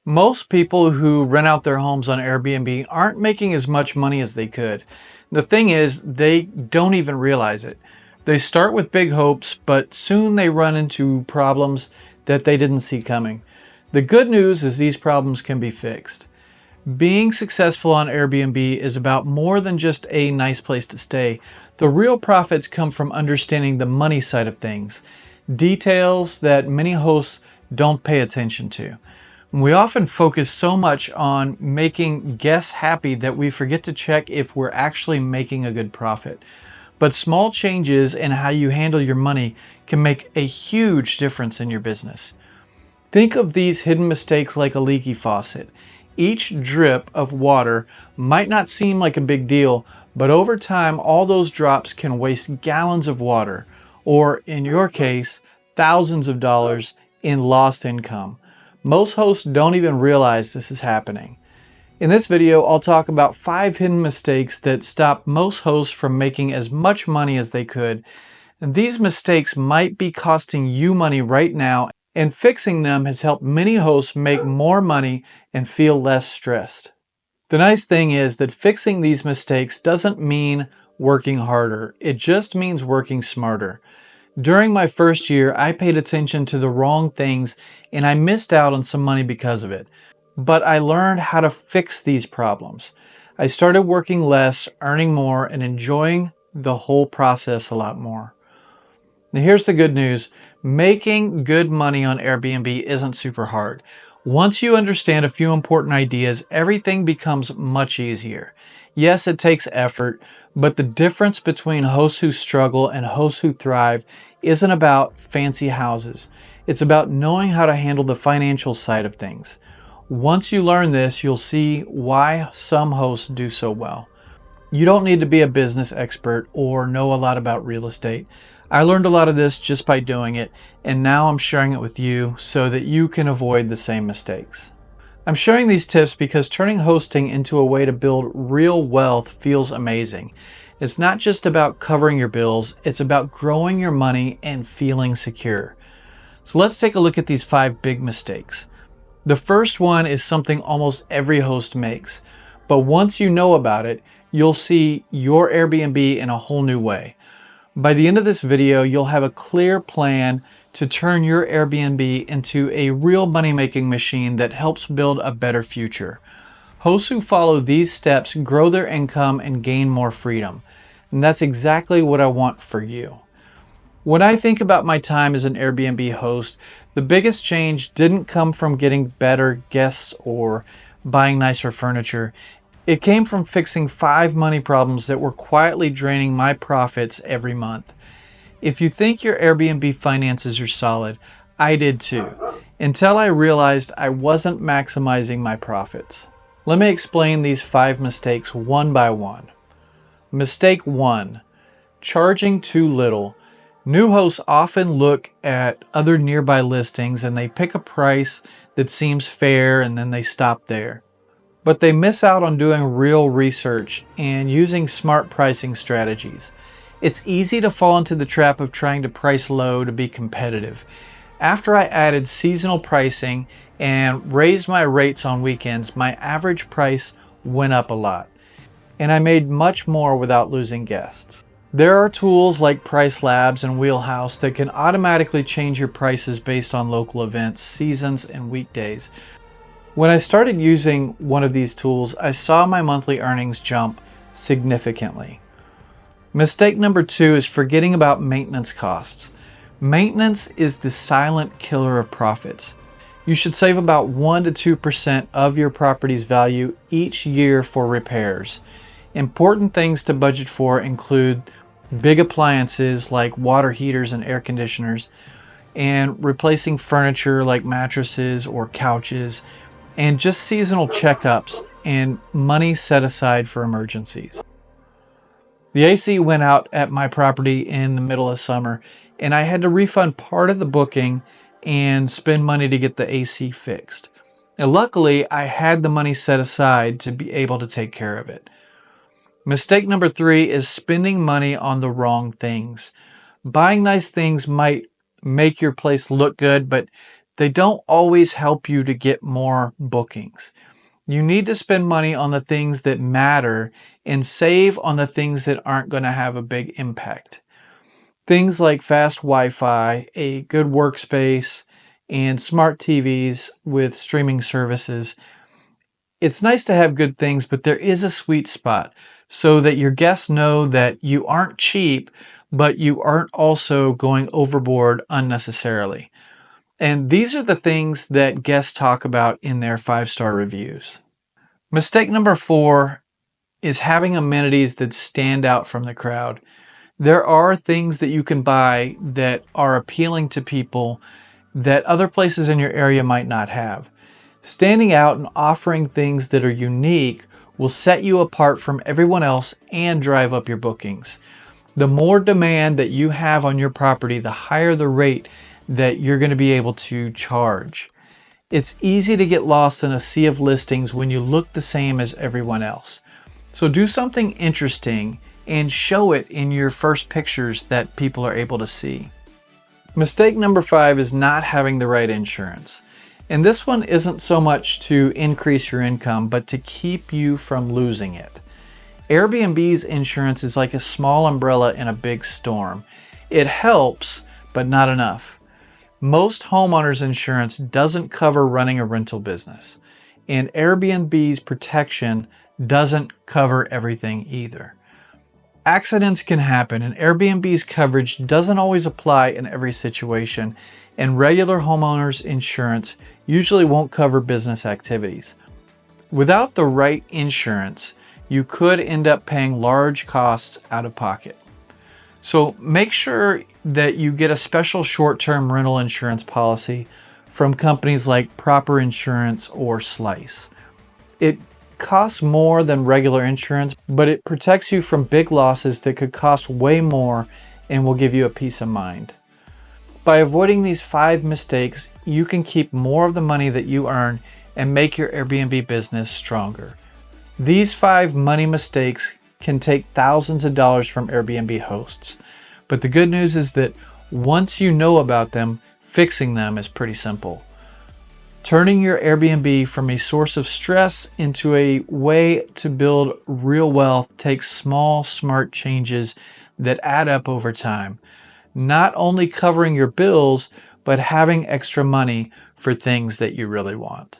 Most people who rent out their homes on Airbnb aren't making as much money as they could. The thing is, they don't even realize it. They start with big hopes, but soon they run into problems that they didn't see coming. The good news is these problems can be fixed. Being successful on Airbnb is about more than just a nice place to stay. The real profits come from understanding the money side of things, details that many hosts don't pay attention to. We often focus so much on making guests happy that we forget to check if we're actually making a good profit. But small changes in how you handle your money can make a huge difference in your business. Think of these hidden mistakes like a leaky faucet. Each drip of water might not seem like a big deal, but over time, all those drops can waste gallons of water, or in your case, thousands of dollars in lost income. Most hosts don't even realize this is happening. In this video, I'll talk about 5 hidden mistakes that stop most hosts from making as much money as they could. And these mistakes might be costing you money right now, and fixing them has helped many hosts make more money and feel less stressed. The nice thing is that fixing these mistakes doesn't mean working harder. It just means working smarter. During my first year, I paid attention to the wrong things and I missed out on some money because of it. But I learned how to fix these problems. I started working less, earning more, and enjoying the whole process a lot more. Now here's the good news. Making good money on Airbnb isn't super hard. Once you understand a few important ideas, everything becomes much easier. Yes, it takes effort, but the difference between hosts who struggle and hosts who thrive isn't about fancy houses. It's about knowing how to handle the financial side of things. Once you learn this, you'll see why some hosts do so well. You don't need to be a business expert or know a lot about real estate. I learned a lot of this just by doing it, and now I'm sharing it with you so that you can avoid the same mistakes. I'm sharing these tips because turning hosting into a way to build real wealth feels amazing. It's not just about covering your bills, it's about growing your money and feeling secure. So let's take a look at these 5 big mistakes. The first one is something almost every host makes, but once you know about it, you'll see your Airbnb in a whole new way. By the end of this video, you'll have a clear plan to turn your Airbnb into a real money-making machine that helps build a better future. Hosts who follow these steps grow their income and gain more freedom. And that's exactly what I want for you. When I think about my time as an Airbnb host, the biggest change didn't come from getting better guests or buying nicer furniture. It came from fixing 5 money problems that were quietly draining my profits every month. If you think your Airbnb finances are solid, I did too, until I realized I wasn't maximizing my profits. Let me explain these 5 mistakes one by one. Mistake 1, charging too little. New hosts often look at other nearby listings and they pick a price that seems fair and then they stop there. But they miss out on doing real research and using smart pricing strategies. It's easy to fall into the trap of trying to price low to be competitive. After I added seasonal pricing and raised my rates on weekends, my average price went up a lot, and I made much more without losing guests. There are tools like Price Labs and Wheelhouse that can automatically change your prices based on local events, seasons, and weekdays. When I started using one of these tools, I saw my monthly earnings jump significantly. Mistake number 2 is forgetting about maintenance costs. Maintenance is the silent killer of profits. You should save about 1 to 2% of your property's value each year for repairs. Important things to budget for include big appliances like water heaters and air conditioners, and replacing furniture like mattresses or couches, and just seasonal checkups and money set aside for emergencies. The AC went out at my property in the middle of summer, and I had to refund part of the booking and spend money to get the AC fixed. And luckily, I had the money set aside to be able to take care of it. Mistake number 3 is spending money on the wrong things. Buying nice things might make your place look good, but they don't always help you to get more bookings. You need to spend money on the things that matter and save on the things that aren't going to have a big impact. Things like fast Wi-Fi, a good workspace, and smart TVs with streaming services. It's nice to have good things, but there is a sweet spot so that your guests know that you aren't cheap, but you aren't also going overboard unnecessarily. And these are the things that guests talk about in their 5-star reviews. Mistake number 4 is having amenities that stand out from the crowd. There are things that you can buy that are appealing to people that other places in your area might not have. Standing out and offering things that are unique will set you apart from everyone else and drive up your bookings. The more demand that you have on your property, the higher the rate that you're going to be able to charge. It's easy to get lost in a sea of listings when you look the same as everyone else. So do something interesting and show it in your first pictures that people are able to see. Mistake number 5 is not having the right insurance. And this one isn't so much to increase your income, but to keep you from losing it. Airbnb's insurance is like a small umbrella in a big storm. It helps, but not enough. Most homeowners insurance doesn't cover running a rental business, and Airbnb's protection doesn't cover everything either. Accidents can happen, and Airbnb's coverage doesn't always apply in every situation, and regular homeowners insurance usually won't cover business activities. Without the right insurance, you could end up paying large costs out of pocket. So make sure that you get a special short-term rental insurance policy from companies like Proper Insurance or Slice. It costs more than regular insurance, but it protects you from big losses that could cost way more and will give you a peace of mind. By avoiding these 5 mistakes, you can keep more of the money that you earn and make your Airbnb business stronger. These 5 money mistakes can take thousands of dollars from Airbnb hosts, but the good news is that once you know about them, fixing them is pretty simple. Turning your Airbnb from a source of stress into a way to build real wealth takes small, smart changes that add up over time. Not only covering your bills, but having extra money for things that you really want.